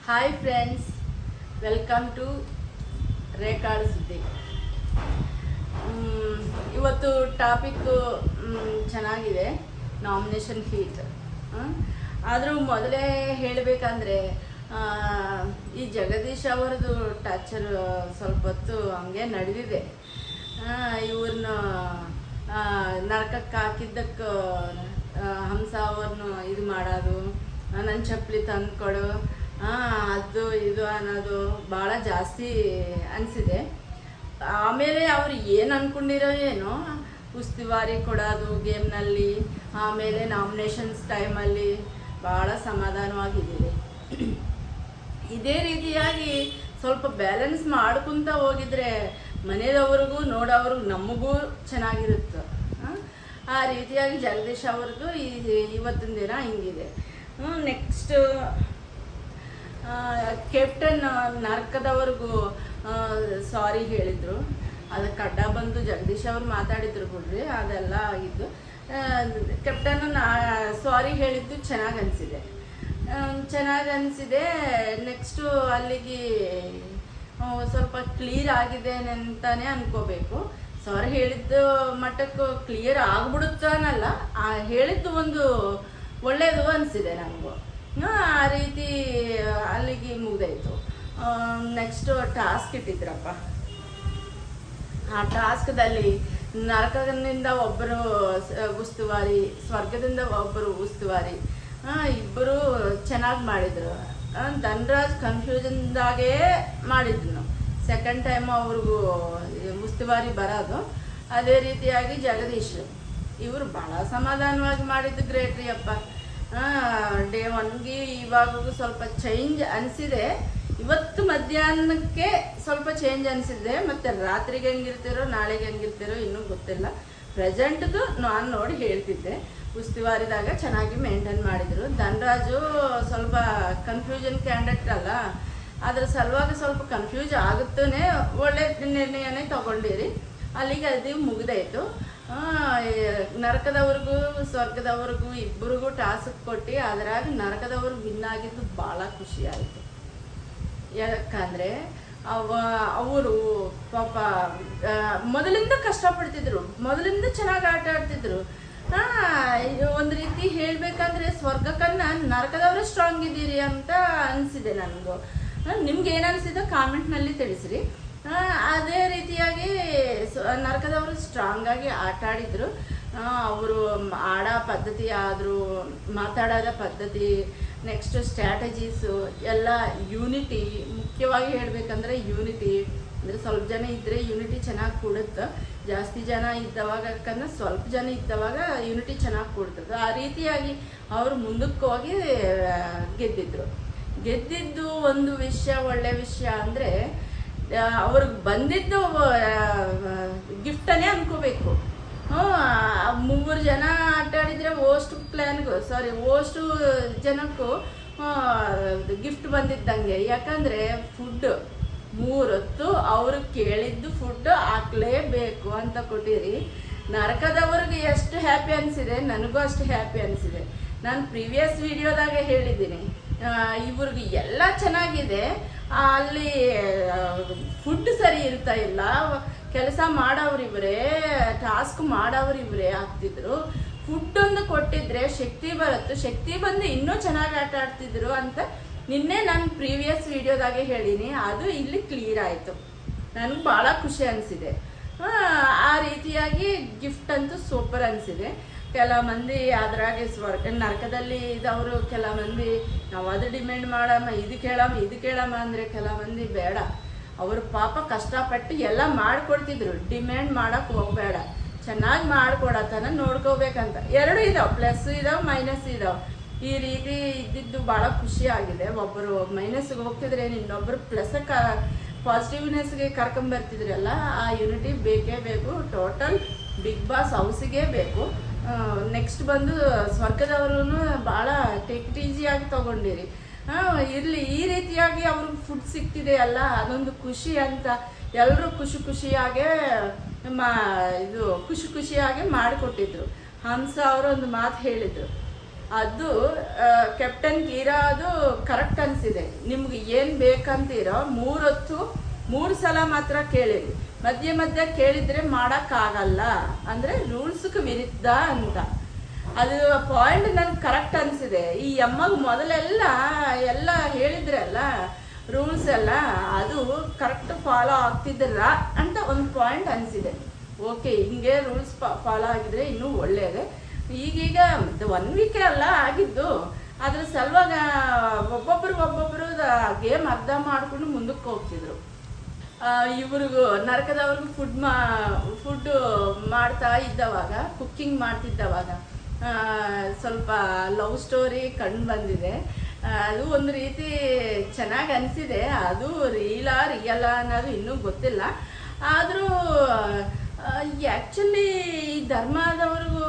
Hi friends, welcome to ರೇಖಾಳು ಸುದ್ದಿ. ಇವತ್ತು topic ಚೆನ್ನಾಗಿದೆ, ನಾಮಿನೇಷನ್ ಹೀಟ್. ಆದರೂ ಮೊದಲೇ ಹೇಳಬೇಕಂದ್ರೆ ಈ ಜಗದೀಶ್ ಅವರದು ಟಾರ್ಚರ್ ಸ್ವಲ್ಪ ಹೊತ್ತು ಹಂಗೆ ನಡೆದಿದೆ. ಇವ್ರನ್ನ ನರಕಕ್ಕೆ ಹಾಕಿದ್ದಕ್ಕೆ ಹಂಸ ಅವ್ರನ್ನ ಇದು ಮಾಡೋದು, ನನ್ನ ಚಪ್ಪಲಿ ತಂದು ಕೊಡು, ಅದು ಇದು ಅನ್ನೋದು ಭಾಳ ಜಾಸ್ತಿ ಅನಿಸಿದೆ. ಆಮೇಲೆ ಅವ್ರು ಏನು ಅಂದ್ಕೊಂಡಿರೋ ಏನೋ ಉಸ್ತುವಾರಿ ಕೊಡೋದು ಗೇಮ್ನಲ್ಲಿ, ಆಮೇಲೆ ನಾಮಿನೇಷನ್ಸ್ ಟೈಮಲ್ಲಿ ಭಾಳ ಸಮಾಧಾನವಾಗಿದ್ದೀವಿ. ಇದೇ ರೀತಿಯಾಗಿ ಸ್ವಲ್ಪ ಬ್ಯಾಲೆನ್ಸ್ ಮಾಡ್ಕೊತ ಹೋಗಿದ್ರೆ ಮನೆಯವ್ರಿಗೂ ನೋಡೋವ್ರಿಗೂ ನಮಗೂ ಚೆನ್ನಾಗಿರುತ್ತೆ. ಆ ರೀತಿಯಾಗಿ ಜಗದೀಶ್ ಅವ್ರದ್ದು ಇವತ್ತಿನ ದಿನ ಹಿಂಗಿದೆ. ನೆಕ್ಸ್ಟ್ ಕ್ಯಾಪ್ಟನ್ ನರಕದವ್ರಿಗೂ ಸಾರಿ ಹೇಳಿದರು. ಅದಕ್ಕೆ ಅಡ್ಡ ಬಂದು ಜಗದೀಶ್ ಅವ್ರು ಮಾತಾಡಿದ್ರು ಬಿಡ್ರಿ, ಅದೆಲ್ಲ ಆಗಿದ್ದು. ಕ್ಯಾಪ್ಟನ್ ಸಾರಿ ಹೇಳಿದ್ದು ಚೆನ್ನಾಗಿ ಅನಿಸಿದೆ. ನೆಕ್ಸ್ಟು ಅಲ್ಲಿಗೆ ಸ್ವಲ್ಪ ಕ್ಲಿಯರ್ ಆಗಿದೆ ಅಂತಾನೆ ಅನ್ಕೋಬೇಕು. ಸಾರಿ ಹೇಳಿದ್ದು ಮಟ್ಟಕ್ಕೆ ಕ್ಲಿಯರ್ ಆಗ್ಬಿಡುತ್ತಾನಲ್ಲ, ಹೇಳಿದ್ದು ಒಂದು ಒಳ್ಳೆಯದು ಅನಿಸಿದೆ ನನಗೂ. ಆ ರೀತಿ ಅಲ್ಲಿಗೆ ಮುಗ್ದಾಯಿತು. Next task ಇಟ್ಟಿದ್ರಪ್ಪ. ಆ ಟಾಸ್ಕ್ದಲ್ಲಿ ನರಕದಿಂದ ಒಬ್ಬರು ಉಸ್ತುವಾರಿ, ಸ್ವರ್ಗದಿಂದ ಒಬ್ಬರು ಉಸ್ತುವಾರಿ, ಇಬ್ಬರು ಚೆನ್ನಾಗಿ ಮಾಡಿದರು. ಧನ್ರಾಜ್ ಕನ್ಫ್ಯೂಷನ್ದಾಗೇ ಮಾಡಿದ್ನು. ಸೆಕೆಂಡ್ ಟೈಮ್ ಅವ್ರಿಗೂ ಉಸ್ತುವಾರಿ ಬರೋದು. ಅದೇ ರೀತಿಯಾಗಿ ಜಗದೀಶ್ ಇವರು ಭಾಳ ಸಮಾಧಾನವಾಗಿ ಮಾಡಿದ್ದು ಗ್ರೇಟ್ ರೀ ಅಪ್ಪ. ಡೇ ಒನ್ಗೆ ಇವಾಗ ಸ್ವಲ್ಪ ಚೇಂಜ್ ಅನಿಸಿದೆ. ಇವತ್ತು ಮಧ್ಯಾಹ್ನಕ್ಕೆ ಸ್ವಲ್ಪ ಚೇಂಜ್ ಅನಿಸಿದೆ, ಮತ್ತು ರಾತ್ರಿಗೆ ಹೆಂಗಿರ್ತಿರೋ ನಾಳೆಗೆ ಹೆಂಗಿರ್ತಿರೋ ಇನ್ನೂ ಗೊತ್ತಿಲ್ಲ. ಪ್ರೆಸೆಂಟ್ದು ನಾನು ನೋಡಿ ಹೇಳ್ತಿದ್ದೆ. ಉಸ್ತುವಾರಿದಾಗ ಚೆನ್ನಾಗಿ ಮೇಂಟೈನ್ ಮಾಡಿದರು. ಧನ್ರಾಜು ಸ್ವಲ್ಪ ಕನ್ಫ್ಯೂಷನ್ ಕ್ಯಾಂಡಿಡೇಟ್ ಅಲ್ಲ, ಅದ್ರ ಸಲುವಾಗಿ ಸ್ವಲ್ಪ ಕನ್ಫ್ಯೂಸ್ ಆಗುತ್ತೇ. ಒಳ್ಳೆ ನಿರ್ಣಯನೇ ತಗೊಂಡಿರಿ. ಅಲ್ಲಿಗೆ ಅದು ಮುಗಿದಾಯಿತು. ನರಕದವ್ರಿಗೂ ಸ್ವರ್ಗದವ್ರಿಗೂ ಇಬ್ಬರಿಗೂ ಟಾಸ್ಕ್ ಕೊಟ್ಟು ಅದ್ರಾಗ ನರಕದವ್ರು ವಿನ್ ಆಗಿದ್ದು ಭಾಳ ಖುಷಿ ಆಯಿತು. ಯಾಕಂದರೆ ಅವರು ಪಾಪ ಮೊದಲಿಂದ ಕಷ್ಟಪಡ್ತಿದ್ರು, ಮೊದಲಿಂದ ಚೆನ್ನಾಗಿ ಆಟ ಆಡ್ತಿದ್ರು. ಒಂದು ರೀತಿ ಹೇಳಬೇಕಂದ್ರೆ ಸ್ವರ್ಗಕ್ಕನ್ನ ನರಕದವರೇ ಸ್ಟ್ರಾಂಗ್ ಇದ್ದೀರಿ ಅಂತ ಅನಿಸಿದೆ ನನಗೂ. ನಿಮ್ಗೆ ಏನು ಅನಿಸಿದೋ ಕಾಮೆಂಟ್ನಲ್ಲಿ ತಿಳಿಸ್ರಿ. ಅದೇ ರೀತಿಯಾಗಿ ನರಕದವರು ಸ್ಟ್ರಾಂಗಾಗಿ ಆಟ ಆಡಿದ್ರು. ಅವರು ಆಡೋ ಪದ್ಧತಿ ಆದರೂ, ಮಾತಾಡೋದ ಪದ್ಧತಿ, ನೆಕ್ಸ್ಟ್ ಸ್ಟ್ರಾಟಜೀಸು ಎಲ್ಲ ಯೂನಿಟಿ. ಮುಖ್ಯವಾಗಿ ಹೇಳಬೇಕಂದ್ರೆ ಯೂನಿಟಿ ಅಂದರೆ ಸ್ವಲ್ಪ ಜನ ಇದ್ದರೆ ಯೂನಿಟಿ ಚೆನ್ನಾಗಿ ಕೂಡುತ್ತೆ. ಜಾಸ್ತಿ ಜನ ಇದ್ದವಾಗಕ್ಕನ್ನ ಸ್ವಲ್ಪ ಜನ ಇದ್ದವಾಗ ಯೂನಿಟಿ ಚೆನ್ನಾಗಿ ಕೂಡ್ತದೆ. ಆ ರೀತಿಯಾಗಿ ಅವರು ಮುಂದಕ್ಕೆ ಹೋಗಿ ಗೆದ್ದಿದ್ದು ಒಂದು ವಿಷಯ, ಒಳ್ಳೆ ವಿಷಯ ಅಂದರೆ ಅವ್ರಿಗೆ ಬಂದಿದ್ದು ಗಿಫ್ಟನ್ನೇ ಅನ್ಕೋಬೇಕು. 3 ಜನ ಆಟ ಆಡಿದರೆ ಓಷ್ಟು ಜನಕ್ಕೂ ಗಿಫ್ಟ್ ಬಂದಿದ್ದಂಗೆ. ಯಾಕಂದರೆ ಫುಡ್ 3 ಹೊತ್ತು ಅವರು ಕೇಳಿದ್ದು ಫುಡ್ ಹಾಕ್ಲೇಬೇಕು ಅಂತ ಕೊಟ್ಟಿರಿ. ನರಕದವ್ರಿಗೆ ಎಷ್ಟು ಹ್ಯಾಪಿ ಅನಿಸಿದೆ, ನನಗೂ ಅಷ್ಟು ಹ್ಯಾಪಿ ಅನಿಸಿದೆ. ನಾನು ಪ್ರೀವಿಯಸ್ ವಿಡಿಯೋದಾಗ ಹೇಳಿದ್ದೀನಿ, ಇವ್ರಿಗೆ ಎಲ್ಲ ಚೆನ್ನಾಗಿದೆ, ಅಲ್ಲಿ ಫುಡ್ ಸರಿ ಇರ್ತಾ ಇಲ್ಲ. ಕೆಲಸ ಮಾಡೋವ್ರಿವ್ರೇ, ಟಾಸ್ಕ್ ಮಾಡೋವ್ರಿವ್ರೇ ಆಗ್ತಿದ್ರು. ಫುಡ್ ಒಂದು ಕೊಟ್ಟಿದ್ರೆ ಶಕ್ತಿ ಬರುತ್ತೆ, ಶಕ್ತಿ ಬಂದು ಇನ್ನೂ ಚೆನ್ನಾಗಿ ಆಟ ಆಡ್ತಿದ್ರು ಅಂತ ನಿನ್ನೆ ನಾನು ಪ್ರೀವಿಯಸ್ ವಿಡಿಯೋದಾಗೆ ಹೇಳೀನಿ. ಅದು ಇಲ್ಲಿ ಕ್ಲಿಯರ್ ಆಯಿತು. ನನಗೆ ಭಾಳ ಖುಷಿ ಅನಿಸಿದೆ. ಆ ರೀತಿಯಾಗಿ ಗಿಫ್ಟ್ ಅಂತೂ ಸೂಪರ್ ಅನಿಸಿದೆ. ಕೆಲ ಮಂದಿ ಅದ್ರಾಗೆ ನರಕದಲ್ಲಿ ಇದ್ದವರು ಕೆಲ ಮಂದಿ ನಾವು ಅದು ಡಿಮ್ಯಾಂಡ್ ಮಾಡಮ್ಮ, ಇದು ಕೇಳಮ್ಮ ಅಂದರೆ ಕೆಲ ಮಂದಿ ಬೇಡ. ಅವರು ಪಾಪ ಕಷ್ಟಪಟ್ಟು ಎಲ್ಲ ಮಾಡಿಕೊಡ್ತಿದ್ರು. ಡಿಮ್ಯಾಂಡ್ ಮಾಡೋಕ್ಕೆ ಹೋಗಬೇಡ, ಚೆನ್ನಾಗಿ ಮಾಡಿಕೊಡತನ ನೋಡ್ಕೋಬೇಕಂತ. ಎರಡು ಇದಾವೆ, ಪ್ಲಸ್ ಇದಾವೆ, ಮೈನಸ್ ಇದಾವೆ. ಈ ರೀತಿ ಇದ್ದಿದ್ದು ಭಾಳ ಖುಷಿ ಆಗಿದೆ. ಒಬ್ಬರು ಮೈನಸ್ಗೆ ಹೋಗ್ತಿದ್ರೆ ಇನ್ನೊಬ್ಬರು ಪ್ಲಸ್ಗೆ ಪಾಸಿಟಿವ್ನೆಸ್ಗೆ ಕರ್ಕೊಂಬರ್ತಿದ್ರಲ್ಲ, ಆ ಯೂನಿಟಿ ಬೇಕೇ ಬೇಕು. ಟೋಟಲ್ ಬಿಗ್ ಬಾಸ್ ಹೌಸಿಗೆ ಬೇಕು. ನೆಕ್ಸ್ಟ್ ಬಂದು ಸ್ವರ್ಗದವರು ಭಾಳ ಟೇಕ್ ಇಟ್ ಈಸಿಯಾಗಿ ತೊಗೊಂಡಿರಿ. ಇರಲಿ, ಈ ರೀತಿಯಾಗಿ ಅವ್ರಿಗೆ ಫುಡ್ ಸಿಗ್ತಿದೆ ಅಲ್ಲ, ಅದೊಂದು ಖುಷಿ ಅಂತ ಎಲ್ಲರೂ ಖುಷಿಯಾಗೇ ಖುಷಿಯಾಗಿ ಮಾಡಿಕೊಟ್ಟಿದ್ರು. ಹಂಸ ಅವರು ಒಂದು ಮಾತು ಹೇಳಿದರು, ಅದು ಕೆಪ್ಟನ್ ಕೀರಾ ಅದು ಕರೆಕ್ಟ್ ಅನಿಸಿದೆ. ನಿಮ್ಗೆ ಏನು ಬೇಕಂತೀರೋ 3 ಹೊತ್ತು 3 ಸಲ ಮಾತ್ರ ಕೇಳಿರಿ. ಮಧ್ಯೆ ಮಧ್ಯೆ ಕೇಳಿದರೆ ಮಾಡೋಕ್ಕಾಗಲ್ಲ, ಅಂದರೆ ರೂಲ್ಸ್ಗೆ ವಿರುದ್ಧ ಅಂತ. ಅದು ಪಾಯಿಂಟ್ ನನಗೆ ಕರೆಕ್ಟ್ ಅನಿಸಿದೆ. ಈ ಅಮ್ಮಗೆ ಮೊದಲೆಲ್ಲ ಎಲ್ಲ ಹೇಳಿದ್ರಲ್ಲ ರೂಲ್ಸ್ ಎಲ್ಲ, ಅದು ಕರೆಕ್ಟ್ ಫಾಲೋ ಆಗ್ತಿದ್ದಿಲ್ಲ ಅಂತ ಒಂದು ಪಾಯಿಂಟ್ ಅನಿಸಿದೆ. ಓಕೆ, ಹಿಂಗೆ ರೂಲ್ಸ್ ಫಾಲೋ ಆಗಿದ್ರೆ ಇನ್ನೂ ಒಳ್ಳೆಯದೇ. ಈಗೀಗ 1 ವೀಕೆ ಅಲ್ಲ ಆಗಿದ್ದು, ಅದ್ರ ಸಲುವಾಗ ಒಬ್ಬೊಬ್ರು ಗೇಮ್ ಅರ್ಧ ಮಾಡಿಕೊಂಡು ಮುಂದಕ್ಕೆ ಹೋಗ್ತಿದ್ರು. ಇವ್ರಿಗೂ ನರಕದವ್ರಿಗೂ ಫುಡ್ ಮಾಡ್ತಾ ಇದ್ದವಾಗ, ಕುಕ್ಕಿಂಗ್ ಮಾಡ್ತಿದ್ದವಾಗ ಸ್ವಲ್ಪ ಲವ್ ಸ್ಟೋರಿ ಕಂಡು ಬಂದಿದೆ. ಅದು ಒಂದು ರೀತಿ ಚೆನ್ನಾಗಿ ಅನಿಸಿದೆ. ಅದು ರಿಯಲ್ಲ ಅನ್ನೋದು ಇನ್ನೂ ಗೊತ್ತಿಲ್ಲ. ಆದರೂ ಆ್ಯಕ್ಚುಲಿ ಈ ಧರ್ಮದವ್ರಿಗೂ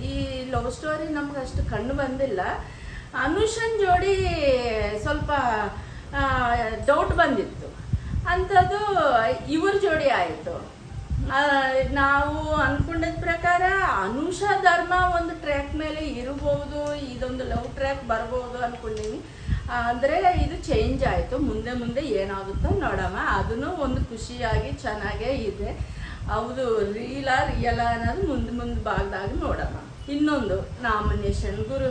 ಈ ಲವ್ ಸ್ಟೋರಿ ನಮ್ಗೆ ಅಷ್ಟು ಕಂಡು ಬಂದಿಲ್ಲ. ಅನುಷನ್ ಜೋಡಿ ಸ್ವಲ್ಪ ಡೌಟ್ ಬಂದಿತ್ತು, ಅಂಥದ್ದು ಇವ್ರ ಜೋಡಿ ಆಯಿತು. ನಾವು ಅಂದ್ಕೊಂಡಿದ್ದ ಪ್ರಕಾರ ಅನುಷ ಧರ್ಮ ಒಂದು ಟ್ರ್ಯಾಕ್ ಮೇಲೆ ಇರಬಹುದು, ಇದೊಂದು ಲವ್ ಟ್ರ್ಯಾಕ್ ಬರ್ಬೋದು ಅಂದ್ಕೊಂಡೀನಿ. ಅಂದರೆ ಇದು ಚೇಂಜ್ ಆಯಿತು. ಮುಂದೆ ಏನಾಗುತ್ತೋ ನೋಡೋಣ. ಅದನ್ನು ಒಂದು ಖುಷಿಯಾಗಿ ಚೆನ್ನಾಗೇ ಇದೆ. ಹೌದು, ರಿಯಲ ಅನ್ನೋದು ಮುಂದೆ ಭಾಗದಾಗ ನೋಡೋಣ. ಇನ್ನೊಂದು ನಾಮಿನೇಷನ್ ಗುರು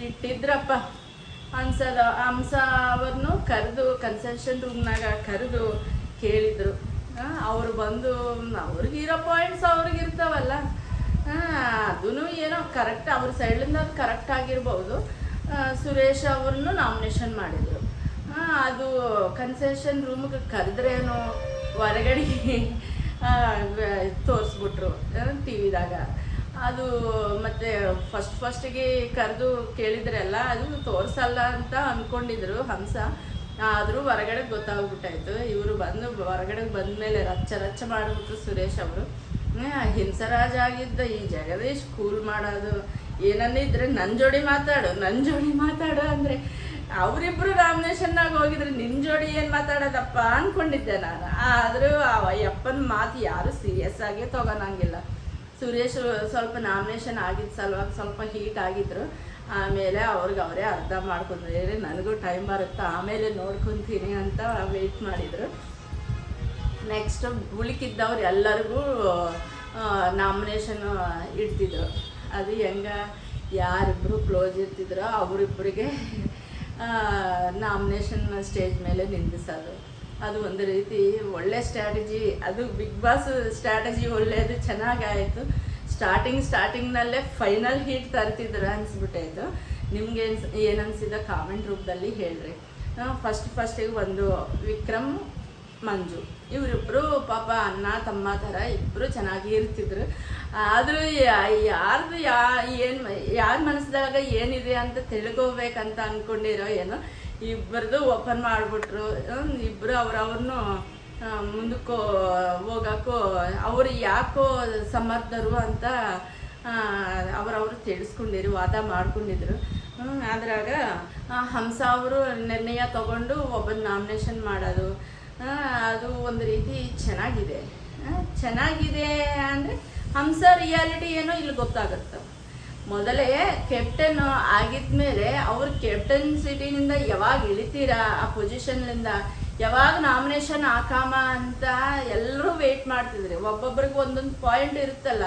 ಇಟ್ಟಿದ್ರಪ್ಪ. ಹಂಸ ಅವ್ರನ್ನು ಕರೆದು ಕನ್ಸೆಷನ್ ರೂಮ್ನಾಗ ಕರೆದು ಕೇಳಿದರು. ಅವರು ಬಂದು ಅವ್ರಿಗಿರೋ ಪಾಯಿಂಟ್ಸ್ ಅವ್ರಿಗಿರ್ತಾವಲ್ಲ, ಅದೂ ಏನೋ ಕರೆಕ್ಟ್ ಅವ್ರ ಸೈಡ್ಲಿಂದ ಅದು ಕರೆಕ್ಟ್ ಆಗಿರ್ಬೋದು. ಸುರೇಶ್ ಅವ್ರನ್ನು ನಾಮಿನೇಷನ್ ಮಾಡಿದರು. ಅದು ಕನ್ಸೆಷನ್ ರೂಮ್ಗೆ ಕರೆದ್ರೇನೋ ಹೊರಗಡೆ ತೋರಿಸ್ಬಿಟ್ರು ಟಿ ವಿದಾಗ. ಅದು ಮತ್ತು ಫಸ್ಟಿಗೆ ಕರೆದು ಕೇಳಿದ್ರಲ್ಲ, ಅದು ತೋರಿಸಲ್ಲ ಅಂತ ಅಂದ್ಕೊಂಡಿದ್ರು ಹಂಸ. ಆದರೂ ಹೊರಗಡೆ ಗೊತ್ತಾಗ್ಬಿಟ್ಟಾಯ್ತು. ಇವರು ಹೊರಗಡೆ ಬಂದಮೇಲೆ ರಚ್ಚ ಮಾಡಿಬಿಟ್ರು ಸುರೇಶ್ ಅವರು. ಹಿಂಸರಾಜ್ ಆಗಿದ್ದ ಈ ಜಗದೀಶ್ ಕೂಲ್ ಮಾಡೋದು, ಏನನ್ನಿದ್ರೆ ನನ್ನ ಜೋಡಿ ಮಾತಾಡು ಅಂದರೆ ಅವರಿಬ್ಬರು ನಾಮಿನೇಷನ್ನಾಗ ಹೋಗಿದ್ರೆ ನಿನ್ನ ಜೋಡಿ ಏನು ಮಾತಾಡೋದಪ್ಪ ಅಂದ್ಕೊಂಡಿದ್ದೆ ನಾನು. ಆದರೂ ಅಪ್ಪನ ಮಾತು ಯಾರು ಸೀರಿಯಸ್ ಆಗೇ ತೊಗೊಳಂಗಿಲ್ಲ. ಸುರೇಶ್ ಸ್ವಲ್ಪ ನಾಮಿನೇಷನ್ ಆಗಿದ್ದ ಸಲುವಾಗಿ ಸ್ವಲ್ಪ ಹೀಟ್ ಆಗಿದ್ರು. ಆಮೇಲೆ ಅವರೇ ಅರ್ಧ ಮಾಡ್ಕೊಂಡ್ರೆ ನನಗೂ ಟೈಮ್ ಬರುತ್ತೆ, ಆಮೇಲೆ ನೋಡ್ಕೊತೀನಿ ಅಂತ ವೆಯ್ಟ್ ಮಾಡಿದರು. ನೆಕ್ಸ್ಟ್ ಉಳಿಕಿದ್ದವ್ರು ಎಲ್ಲರಿಗೂ ನಾಮಿನೇಷನ್ ಇಡ್ತಿದ್ರು. ಅದು ಯಾರಿಬ್ಬರು ಕ್ಲೋಸ್ ಇರ್ತಿದ್ರೋ ಅವರಿಬ್ಬರಿಗೆ ನಾಮಿನೇಷನ್ ಸ್ಟೇಜ್ ಮೇಲೆ ನಿಂದಿಸೋದು. ಅದು ಒಂದು ರೀತಿ ಒಳ್ಳೆ ಸ್ಟ್ರಾಟಜಿ. ಅದು ಬಿಗ್ ಬಾಸ್ ಸ್ಟ್ರಾಟಜಿ ಒಳ್ಳೆಯದು, ಚೆನ್ನಾಗಾಯಿತು. ಸ್ಟಾರ್ಟಿಂಗ್ನಲ್ಲೇ ಫೈನಲ್ ಹೀಟ್ ತರ್ತಿದ್ರು ಅನಿಸ್ಬಿಟ್ಟಾಯಿತು. ನಿಮ್ಗೆ ಏನು ಅನಿಸಿದ ಕಾಮೆಂಟ್ ರೂಪದಲ್ಲಿ ಹೇಳ್ರಿ. ಫಸ್ಟಿಗೆ ಒಂದು ವಿಕ್ರಮ್ ಮಂಜು ಇವರಿಬ್ಬರು ಪಾಪ ಅಣ್ಣ ತಮ್ಮ ಥರ ಇಬ್ಬರು ಚೆನ್ನಾಗಿ ಇರ್ತಿದ್ರು. ಆದರೂ ಯಾರ ಮನಸ್ಸಿದಾಗ ಏನಿದೆ ಅಂತ ತಿಳ್ಕೋಬೇಕಂತ ಅಂದ್ಕೊಂಡಿರೋ ಏನೋ ಇಬ್ಬರದು ಓಪನ್ ಮಾಡಿಬಿಟ್ರು. ಇಬ್ಬರು ಅವ್ರನ್ನು ಮುಂದಕ್ಕೂ ಹೋಗೋಕ್ಕೂ ಅವರು ಯಾಕೋ ಸಮರ್ಥರು ಅಂತ ಅವರವರು ತಿಳಿಸ್ಕೊಂಡಿರು, ವಾದ ಮಾಡ್ಕೊಂಡಿದ್ರು. ಅದ್ರಾಗ ಹಂಸ ಅವರು ನಿರ್ಣಯ ತಗೊಂಡು ಒಬ್ಬನ ನಾಮಿನೇಷನ್ ಮಾಡೋದು, ಅದು ಒಂದು ರೀತಿ ಚೆನ್ನಾಗಿದೆ ಅಂದರೆ ಹಂಸ ರಿಯಾಲಿಟಿ ಏನೋ ಇಲ್ಲಿ ಗೊತ್ತಾಗುತ್ತೆ. ಮೊದಲೇ ಕೆಪ್ಟನ್ ಆಗಿದ್ಮೇಲೆ ಅವ್ರ ಕೆಪ್ಟನ್ಸಿಟಿನಿಂದ ಯಾವಾಗ ಇಳಿತೀರಾ ಆ ಪೊಸಿಷನ್ನಿಂದ, ಯಾವಾಗ ನಾಮಿನೇಷನ್ ಹಾಕಾಮ ಅಂತ ಎಲ್ಲರೂ ವೆಯ್ಟ್ ಮಾಡ್ತಿದ್ರಿ. ಒಬ್ಬೊಬ್ರಿಗೆ ಒಂದೊಂದು ಪಾಯಿಂಟ್ ಇರುತ್ತಲ್ಲ,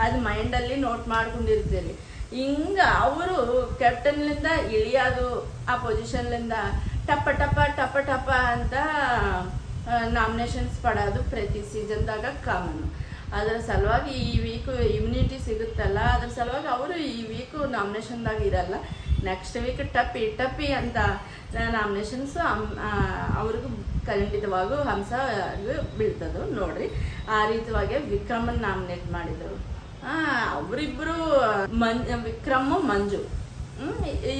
ಅದು ಮೈಂಡಲ್ಲಿ ನೋಟ್ ಮಾಡ್ಕೊಂಡಿರ್ತೀರಿ. ಹಿಂಗೆ ಅವರು ಕೆಪ್ಟನ್ಲಿಂದ ಇಳಿಯೋದು, ಆ ಪೊಸಿಷನ್ಲಿಂದ ಟಪ್ಪ ಅಂತ ನಾಮಿನೇಷನ್ಸ್ ಪಡೋದು ಪ್ರತಿ ಸೀಸನ್ದಾಗ ಕಾಮನ್ನು. ಅದರ ಸಲುವಾಗಿ ಈ ವೀಕು ಇಮ್ಯುನಿಟಿ ಸಿಗುತ್ತಲ್ಲ, ಅದ್ರ ಸಲುವಾಗಿ ಅವರು ಈ ವೀಕು ನಾಮಿನೇಷನ್ದಾಗ ಇರಲ್ಲ. ನೆಕ್ಸ್ಟ್ ವೀಕ್ ಟಪ್ಪಿ ಅಂತ ನಾಮಿನೇಷನ್ಸು ಅವ್ರಿಗೂ ಖಂಡಿತವಾಗೂ ಹಂಸ ಬೀಳ್ತದೆ ನೋಡ್ರಿ. ಆ ರೀತಿಯಾಗಿ ವಿಕ್ರಮನ್ ನಾಮಿನೇಟ್ ಮಾಡಿದರು. ಅವರಿಬ್ಬರು ವಿಕ್ರಮ್ ಮಂಜು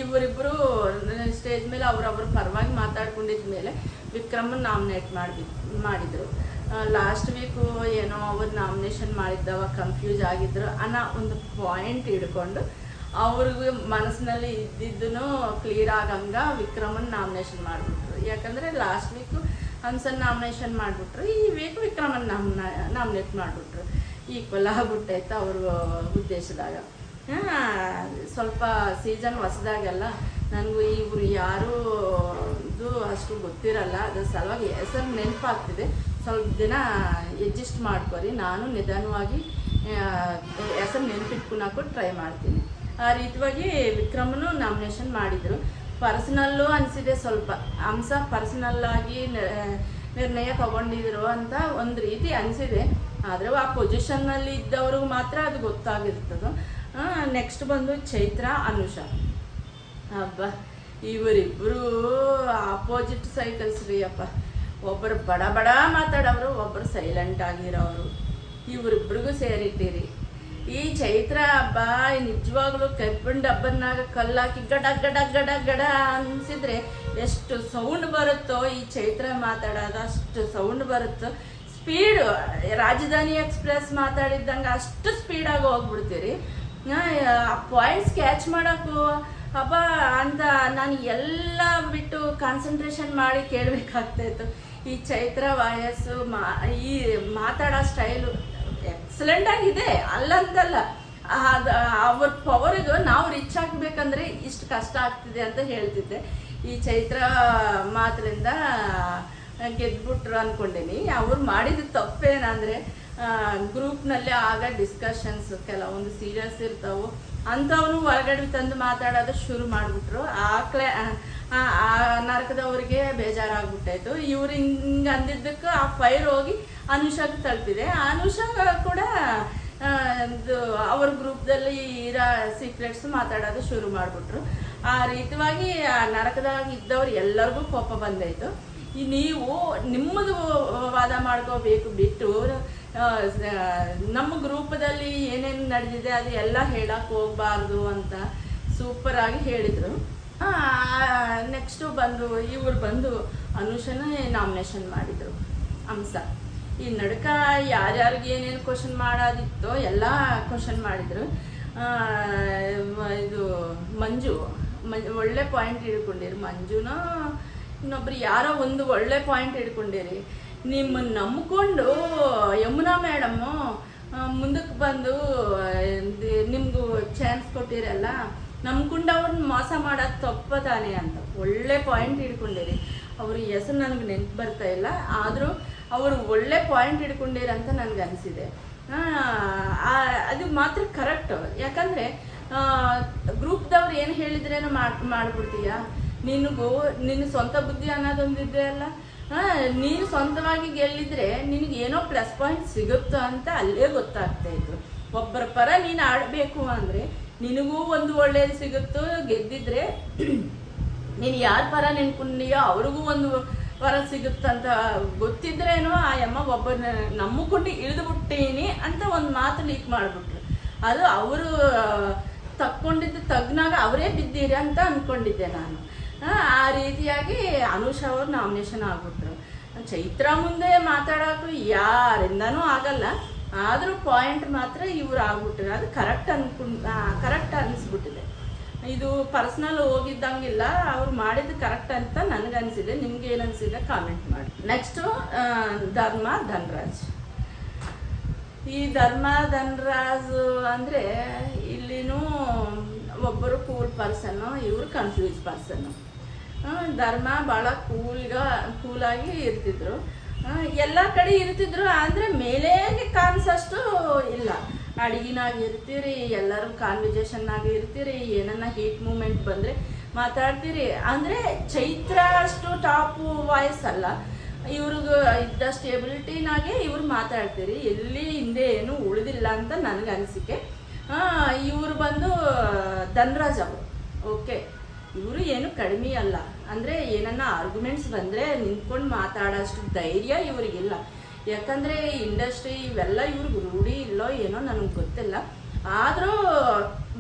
ಇವರಿಬ್ಬರು ಸ್ಟೇಜ್ ಮೇಲೆ ಅವ್ರವ್ರ ಪರವಾಗಿ ಮಾತಾಡ್ಕೊಂಡಿದ್ದ ಮೇಲೆ ವಿಕ್ರಮನ್ ನಾಮಿನೇಟ್ ಮಾಡಿದರು. ಲಾಸ್ಟ್ ವೀಕು ಏನೋ ಅವ್ರು ನಾಮಿನೇಷನ್ ಮಾಡಿದ್ದವ ಕನ್ಫ್ಯೂಸ್ ಆಗಿದ್ರು ಅನ್ನೋ ಒಂದು ಪಾಯಿಂಟ್ ಹಿಡ್ಕೊಂಡು ಅವ್ರಿಗೆ ಮನಸ್ಸಿನಲ್ಲಿ ಇದ್ದಿದ್ದೂ ಕ್ಲಿಯರ್ ಆಗಂಗೆ ವಿಕ್ರಮನ್ ನಾಮಿನೇಷನ್ ಮಾಡಿಬಿಟ್ರು. ಯಾಕಂದರೆ ಲಾಸ್ಟ್ ವೀಕು ಹಂಸನ್ ನಾಮಿನೇಷನ್ ಮಾಡಿಬಿಟ್ರು, ಈ ವೀಕ್ ವಿಕ್ರಮನ್ ನಾಮಿನೇಟ್ ಮಾಡಿಬಿಟ್ರು. ಈಕ್ವಲ್ ಆಗ್ಬಿಟ್ಟೈತೆ ಅವ್ರ ಉದ್ದೇಶದಾಗ. ಸ್ವಲ್ಪ ಸೀಸನ್ ಹೊಸದಾಗೆಲ್ಲ ನನಗೂ ಇವರು ಯಾರು ಇದು ಅಷ್ಟು ಗೊತ್ತಿರಲ್ಲ, ಅದ್ರ ಸಲುವಾಗಿ ಹೆಸರು ನೆನಪಾಗ್ತಿದೆ. ಸ್ವಲ್ಪ ದಿನ ಅಡ್ಜಸ್ಟ್ ಮಾಡ್ಕೊರಿ, ನಾನು ನಿಧಾನವಾಗಿ ಹೆಸರು ನೆನಪಿಟ್ಕೊಳಕ್ಕೂ ಟ್ರೈ ಮಾಡ್ತೀನಿ. ಆ ರೀತಿಯಾಗಿ ವಿಕ್ರಮನು ನಾಮಿನೇಷನ್ ಮಾಡಿದರು. ಪರ್ಸ್ನಲ್ಲು ಅನಿಸಿದೆ, ಸ್ವಲ್ಪ ಅಂಶ ಪರ್ಸ್ನಲ್ಲಾಗಿ ನಿರ್ಣಯ ತಗೊಂಡಿದ್ರು ಅಂತ ಒಂದು ರೀತಿ ಅನಿಸಿದೆ. ಆದರೆ ಆ ಪೊಸಿಷನ್ನಲ್ಲಿ ಇದ್ದವ್ರಿಗೆ ಮಾತ್ರ ಅದು ಗೊತ್ತಾಗಿರ್ತದೆ. ನೆಕ್ಸ್ಟ್ ಬಂದು ಚೈತ್ರ, ಅನುಷಾ. ಹಬ್ಬ, ಇವರಿಬ್ಬರು ಆಪೋಸಿಟ್ ಸೈಕಲ್ಸ್ ರೀ ಅಪ್ಪ. ಒಬ್ಬರು ಬಡ ಬಡ ಮಾತಾಡೋರು, ಒಬ್ಬರು ಸೈಲೆಂಟ್ ಆಗಿರೋರು. ಇವರಿಬ್ರಿಗೂ ಸೇರಿಟ್ಟಿರಿ. ಈ ಚೈತ್ರ ಹಬ್ಬ ನಿಜವಾಗ್ಲೂ ಕಬ್ಬಿಣ ಡಬ್ಬನ್ನಾಗ ಕಲ್ಲಾಕಿ ಗಡ ಗಡ ಗಡ ಗಡ ಅನಿಸಿದ್ರೆ ಎಷ್ಟು ಸೌಂಡ್ ಬರುತ್ತೋ, ಈ ಚೈತ್ರ ಮಾತಾಡೋದು ಅಷ್ಟು ಸೌಂಡ್ ಬರುತ್ತೋ. ಸ್ಪೀಡು ರಾಜಧಾನಿ ಎಕ್ಸ್ಪ್ರೆಸ್ ಮಾತಾಡಿದ್ದಂಗೆ ಅಷ್ಟು ಸ್ಪೀಡಾಗಿ ಹೋಗ್ಬಿಡ್ತೀರಿ. ಆ ಪಾಯಿಂಟ್ಸ್ ಕ್ಯಾಚ್ ಮಾಡೋಕ್ಕೂ ಹಬ್ಬ ಅಂತ ನಾನು ಎಲ್ಲ ಬಿಟ್ಟು ಕಾನ್ಸಂಟ್ರೇಷನ್ ಮಾಡಿ ಕೇಳಬೇಕಾಗ್ತಾಯಿತ್ತು. ಈ ಚೈತ್ರ ವಾಯಸ್ಸು ಈ ಮಾತಾಡೋ ಸ್ಟೈಲು ಎಕ್ಸಲೆಂಟ್ ಆಗಿದೆ, ಅಲ್ಲಂತಲ್ಲ. ಅವ್ರ ಪವರಿಗೂ ನಾವು ರಿಚ್ ಆಗಬೇಕಂದ್ರೆ ಇಷ್ಟು ಕಷ್ಟ ಆಗ್ತಿದೆ ಅಂತ ಹೇಳ್ತಿದ್ದೆ. ಈ ಚೈತ್ರ ಮಾತ್ರದಿಂದ ಗೆದ್ಬಿಟ್ರು ಅಂದ್ಕೊಂಡೀನಿ. ಅವ್ರು ಮಾಡಿದ ತಪ್ಪೇನಂದರೆ ಗ್ರೂಪ್ನಲ್ಲಿ ಆಗ ಡಿಸ್ಕಷನ್ಸ್ ಕೆಲವೊಂದು ಸೀರಿಯಸ್ ಇರ್ತಾವೆ, ಅಂಥವನು ಹೊರಗಡೆ ತಂದು ಮಾತಾಡೋದು ಶುರು ಮಾಡಿಬಿಟ್ರು. ಆ ನರಕದವ್ರಿಗೆ ಬೇಜಾರಾಗ್ಬಿಟ್ಟಾಯ್ತು. ಇವ್ರು ಹಿಂಗೆ ಅಂದಿದ್ದಕ್ಕೆ ಆ ಫೈರ್ ಹೋಗಿ ಅನುಷಾಗೆ ತಲುಪಿದೆ. ಅನುಷಾ ಕೂಡ ಅವ್ರ ಗ್ರೂಪ್ದಲ್ಲಿ ಇರೋ ಸೀಕ್ರೆಟ್ಸ್ ಮಾತಾಡೋದು ಶುರು ಮಾಡಿಬಿಟ್ರು. ಆ ರೀತಿಯಾಗಿ ಆ ನರಕದಾಗ ಇದ್ದವ್ರು ಎಲ್ಲರಿಗೂ ಕೋಪ ಬಂದಾಯಿತು. ನೀವು ನಿಮ್ಮದು ವಾದ ಮಾಡ್ಕೋಬೇಕು ಬಿಟ್ಟು ನಮ್ಮ ಗ್ರೂಪದಲ್ಲಿ ಏನೇನು ನಡೆದಿದೆ ಅದು ಎಲ್ಲ ಹೇಳಕ್ಕೆ ಹೋಗಬಾರ್ದು ಅಂತ ಸೂಪರಾಗಿ ಹೇಳಿದರು. ನೆಕ್ಸ್ಟು ಇವ್ರು ಬಂದು ಅನುಷನೇ ನಾಮಿನೇಷನ್ ಮಾಡಿದರು. ಅಂಶ ಈ ನಡ್ಕ ಯಾರ್ಯಾರಿಗೆ ಏನೇನು ಕ್ವಶನ್ ಮಾಡೋದಿತ್ತೋ ಎಲ್ಲ ಕ್ವಶನ್ ಮಾಡಿದರು. ಇದು ಮಂಜು ಒಳ್ಳೆ ಪಾಯಿಂಟ್ ಹಿಡ್ಕೊಂಡಿರಿ. ಮಂಜುನ ಇನ್ನೊಬ್ರು ಯಾರೋ ಒಂದು ಒಳ್ಳೆ ಪಾಯಿಂಟ್ ಹಿಡ್ಕೊಂಡಿರಿ. ನಿಮ್ಮನ್ನು ನಂಬಿಕೊಂಡು ಯಮುನಾ ಮೇಡಮ್ಮು ಮುಂದಕ್ಕೆ ಬಂದು ನಿಮಗೂ ಚಾನ್ಸ್ ಕೊಟ್ಟಿರಲ್ಲ, ನಂಬ್ಕೊಂಡು ಅವ್ರನ್ನ ಮೋಸ ಮಾಡೋದು ತಪ್ಪ ತಾನೆ ಅಂತ ಒಳ್ಳೆ ಪಾಯಿಂಟ್ ಹಿಡ್ಕೊಂಡಿರಿ. ಅವ್ರ ಹೆಸರು ನನಗೆ ನೆನಪು ಬರ್ತಾ ಇಲ್ಲ, ಆದರೂ ಅವರು ಒಳ್ಳೆ ಪಾಯಿಂಟ್ ಹಿಡ್ಕೊಂಡಿರಂತ ನನಗೆ ಅನಿಸಿದೆ. ಅದು ಮಾತ್ರ ಕರೆಕ್ಟು. ಯಾಕಂದರೆ ಗ್ರೂಪ್ದವ್ರು ಏನು ಹೇಳಿದ್ರೇನೋ ಮಾಡಿಬಿಡ್ತೀಯ. ನಿನ್ನ ಸ್ವಂತ ಬುದ್ಧಿ ಅನ್ನೋದೊಂದಿದೆ ಅಲ್ಲ, ನೀನು ಸ್ವಂತವಾಗಿ ಗೆಲ್ಲಿದ್ರೆ ನಿನಗೇನೋ ಪ್ಲಸ್ ಪಾಯಿಂಟ್ ಸಿಗುತ್ತೋ ಅಂತ ಅಲ್ಲೇ ಗೊತ್ತಾಗ್ತಾಯಿತ್ತು. ಒಬ್ಬರ ಪರ ನೀನು ಆಡಬೇಕು ಅಂದರೆ ನಿನಗೂ ಒಂದು ಒಳ್ಳೇದು ಸಿಗುತ್ತೋ. ಗೆದ್ದಿದ್ರೆ ನೀನು ಯಾರ ಪರ ನೆನ್ಕೊಂಡಿಯೋ ಅವ್ರಿಗೂ ಒಂದು ವರ ಸಿಗುತ್ತಂತ ಗೊತ್ತಿದ್ರೇನೋ ಆ ಅಮ್ಮ ಒಬ್ಬರನ್ನ ನಂಬಿಕೊಂಡು ಇಳಿದುಬಿಟ್ಟೀನಿ ಅಂತ ಒಂದು ಮಾತು ಲೀಕ್ ಮಾಡಿಬಿಟ್ರು. ಅದು ಅವರು ತಕ್ಕೊಂಡಿದ್ದು ತಗ್ನಾಗ ಅವರೇ ಬಿದ್ದೀರಿ ಅಂತ ಅಂದ್ಕೊಂಡಿದ್ದೆ ನಾನು. ಆ ರೀತಿಯಾಗಿ ಅನುಷಾ ಅವರು ನಾಮಿನೇಷನ್ ಆಗ್ಬಿಟ್ರು. ಚೈತ್ರ ಮುಂದೆ ಮಾತಾಡೋಕ್ಕೂ ಯಾರಿಂದನೂ ಆಗಲ್ಲ, ಆದರೂ ಪಾಯಿಂಟ್ ಮಾತ್ರ ಇವ್ರು ಆಗ್ಬಿಟ್ರು. ಅದು ಕರೆಕ್ಟ್ ಅನ್ನಿಸ್ಬಿಟ್ಟಿದೆ. ಇದು ಪರ್ಸ್ನಲ್ ಹೋಗಿದ್ದಂಗಿಲ್ಲ, ಅವ್ರು ಮಾಡಿದ್ದು ಕರೆಕ್ಟ್ ಅಂತ ನನಗನ್ಸಿದೆ. ನಿಮ್ಗೆ ಏನು ಅನಿಸಿದೆ ಕಾಮೆಂಟ್ ಮಾಡಿ. ನೆಕ್ಸ್ಟು ಧನ್ರಾಜ್. ಈ ಧನ್ರಾಜ್ ಅಂದರೆ ಇಲ್ಲಿನೂ ಒಬ್ಬರು ಕೂಲ್ ಪರ್ಸನ್ನು, ಇವರು ಕನ್ಫ್ಯೂಸ್ ಪರ್ಸನ್ನು. ಭಾಳ ಕೂಲಾಗಿ ಇರ್ತಿದ್ರು, ಎಲ್ಲ ಕಡೆ ಇರ್ತಿದ್ರು. ಅಂದರೆ ಮೇಲೆ ಕಾಣಿಸೋಷ್ಟು ಇಲ್ಲ. ಅಡುಗಿನಾಗ ಇರ್ತೀರಿ, ಎಲ್ಲರೂ ಕಾನ್ವರ್ಜೇಷನ್ನಾಗ ಇರ್ತೀರಿ, ಏನನ್ನ ಹೀಟ್ ಮೂಮೆಂಟ್ ಬಂದರೆ ಮಾತಾಡ್ತೀರಿ. ಅಂದರೆ ಚೈತ್ರ ಅಷ್ಟು ಟಾಪು ವಾಯ್ಸ್ ಅಲ್ಲ, ಇವ್ರಿಗೆ ಇದ್ದ ಸ್ಟೇಬಿಲಿಟಿನಾಗೆ ಇವ್ರು ಮಾತಾಡ್ತೀರಿ. ಎಲ್ಲಿ ಹಿಂದೆ ಏನೂ ಉಳಿದಿಲ್ಲ ಅಂತ ನನಗೆ ಅನಿಸಿಕೆ. ಇವರು ಬಂದು ಧನ್ರಾಜ್ ಅವರು ಓಕೆ, ಇವರು ಏನು ಕಡಿಮೆ ಅಲ್ಲ. ಅಂದರೆ ಏನನ್ನ ಆರ್ಗ್ಯುಮೆಂಟ್ಸ್ ಬಂದರೆ ನಿಂತ್ಕೊಂಡು ಮಾತಾಡೋಷ್ಟು ಧೈರ್ಯ ಇವ್ರಿಗಿಲ್ಲ. ಯಾಕಂದರೆ ಇಂಡಸ್ಟ್ರಿ ಇವೆಲ್ಲ ಇವ್ರಿಗೆ ರೂಢಿ ಇಲ್ಲೋ ಏನೋ ನನಗೆ ಗೊತ್ತಿಲ್ಲ. ಆದರೂ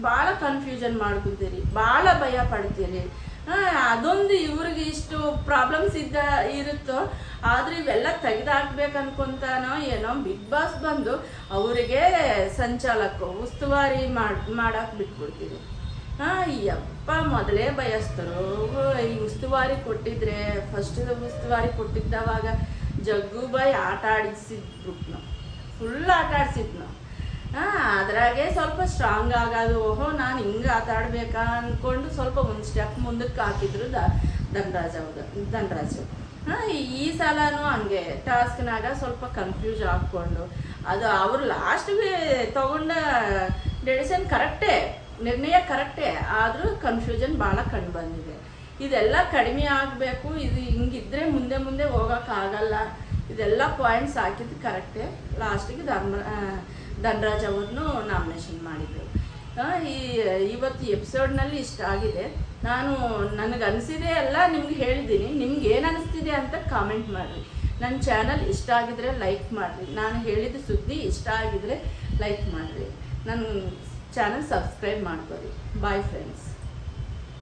ಭಾಳ ಕನ್ಫ್ಯೂಷನ್ ಮಾಡ್ಕೊತೀರಿ, ಭಾಳ ಭಯ ಪಡ್ತೀರಿ. ಅದೊಂದು ಇವ್ರಿಗೆ ಇಷ್ಟು ಪ್ರಾಬ್ಲಮ್ಸ್ ಇರುತ್ತೋ. ಆದರೆ ಇವೆಲ್ಲ ತೆಗೆದಾಕ್ಬೇಕು ಅನ್ಕೊಂತಾನೋ ಏನೋ ಬಿಗ್ ಬಾಸ್ ಬಂದು ಅವರಿಗೆ ಸಂಚಾಲಕ ಉಸ್ತುವಾರಿ ಮಾಡಕ್ಕೆ ಬಿಟ್ಬಿಡ್ತೀರಿ. ಯಪ್ಪ ಮೊದಲೇ ಬಯಸ್ತರು. ಈ ಉಸ್ತುವಾರಿ ಕೊಟ್ಟಿದ್ರೆ ಫಸ್ಟ್ ಉಸ್ತುವಾರಿ ಕೊಟ್ಟಿದ್ದವಾಗ ಜಗ್ಗುಬಾಯಿ ಆಟ ಆಡಿಸಿದ್ಬಿಟ್ನು, ಫುಲ್ ಆಟ ಆಡಿಸಿದ್ನು. ಅದ್ರಾಗೆ ಸ್ವಲ್ಪ ಸ್ಟ್ರಾಂಗ್ ಆಗೋದು, ಓಹೋ ನಾನು ಹಿಂಗೆ ಆಟ ಆಡ್ಬೇಕಾ ಅಂದ್ಕೊಂಡು ಸ್ವಲ್ಪ ಒಂದು ಸ್ಟೆಪ್ ಮುಂದಕ್ಕೆ ಹಾಕಿದ್ರು ಧನರಾಜು. ಈ ಸಲನೂ ಹಂಗೆ ಟಾಸ್ಕ್ನಾಗ ಸ್ವಲ್ಪ ಕನ್ಫ್ಯೂಸ್ ಆಗಿಕೊಂಡು ಅದು ಅವರು ಲಾಸ್ಟ್ಗೆ ತಗೊಂಡ ಡೆಸಿಷನ್ ಕರೆಕ್ಟೇ, ನಿರ್ಣಯ ಕರೆಕ್ಟೇ, ಆದರೂ ಕನ್ಫ್ಯೂಷನ್ ಭಾಳ ಕಂಡು ಬಂದಿದೆ. ಇದೆಲ್ಲ ಕಡಿಮೆ ಆಗಬೇಕು, ಇದು ಹಿಂಗಿದ್ರೆ ಮುಂದೆ ಮುಂದೆ ಹೋಗೋಕ್ಕಾಗಲ್ಲ. ಇದೆಲ್ಲ ಪಾಯಿಂಟ್ಸ್ ಹಾಕಿದ್ದು ಕರೆಕ್ಟೇ. ಲಾಸ್ಟಿಗೆ ಧನರಾಜ್ ಅವ್ರನ್ನೂ ನಾಮಿನೇಷನ್ ಮಾಡಿದ್ರು. ಇವತ್ತು ಎಪಿಸೋಡ್ನಲ್ಲಿ ಇಷ್ಟ ಆಗಿದೆ. ನನಗನ್ಸಿದೆ ಎಲ್ಲ ನಿಮ್ಗೆ ಹೇಳಿದ್ದೀನಿ. ನಿಮ್ಗೆ ಏನು ಅನಿಸ್ತಿದೆ ಅಂತ ಕಾಮೆಂಟ್ ಮಾಡಿರಿ. ನನ್ನ ಚಾನಲ್ ಇಷ್ಟ ಆಗಿದ್ರೆ ಲೈಕ್ ಮಾಡಿರಿ. ನಾನು ಹೇಳಿದ ಸುದ್ದಿ ಇಷ್ಟ ಆಗಿದ್ರೆ ಲೈಕ್ ಮಾಡಿರಿ. ನನ್ನ ಚಾನಲ್ ಸಬ್ಸ್ಕ್ರೈಬ್ ಮಾಡ್ಕೊರಿ. Bye friends.